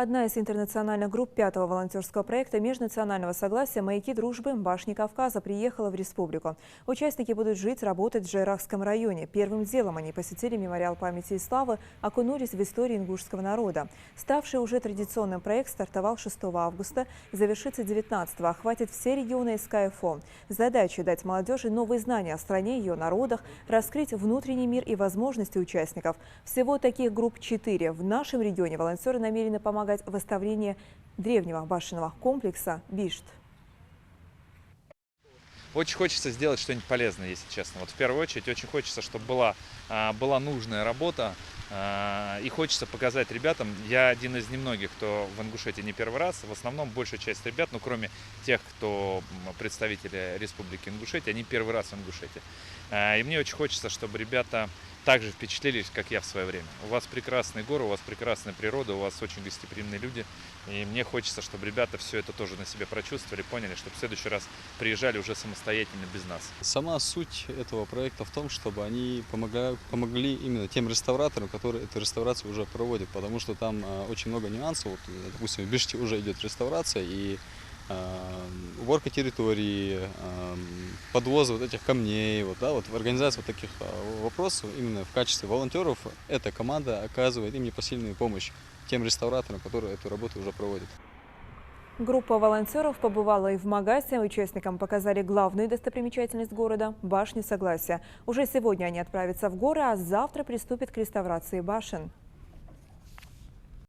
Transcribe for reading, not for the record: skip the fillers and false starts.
Одна из интернациональных групп пятого волонтерского проекта межнационального согласия «Маяки дружбы. Башни Кавказа» приехала в республику. Участники будут жить, работать в Джайрахском районе. Первым делом они посетили мемориал памяти и славы, окунулись в историю ингушского народа. Ставший уже традиционным проект стартовал 6 августа и завершится 19-го. Охватит все регионы СКФО. Задача – дать молодежи новые знания о стране, ее народах, раскрыть внутренний мир и возможности участников. Всего таких групп 4. В нашем регионе волонтеры намерены помогать в восстановлении древнего башенного комплекса Бишт. Очень хочется сделать что-нибудь полезное, если честно. Вот в первую очередь очень хочется, чтобы была нужная работа. И хочется показать ребятам, я один из немногих, кто в Ингушетии не первый раз, в основном большая часть ребят, ну кроме тех, кто представители Республики Ингушетия, они первый раз в Ингушетии. И мне очень хочется, чтобы ребята также впечатлились, как я в свое время. У вас прекрасные горы, у вас прекрасная природа, у вас очень гостеприимные люди. И мне хочется, чтобы ребята все это тоже на себе прочувствовали, поняли, чтобы в следующий раз приезжали уже самостоятельно, без нас. Сама суть этого проекта в том, чтобы они помогли именно тем реставраторам, которые эту реставрацию уже проводят, потому что там очень много нюансов. Вот, допустим, в Биште уже идет реставрация, и уборка территории, подвоз вот этих камней, вот в организации вот таких вопросов именно в качестве волонтеров эта команда оказывает им непосильную помощь тем реставраторам, которые эту работу уже проводят. Группа волонтеров побывала и в Магасе. Участникам показали главную достопримечательность города – башню Согласия. Уже сегодня они отправятся в горы, а завтра приступят к реставрации башен.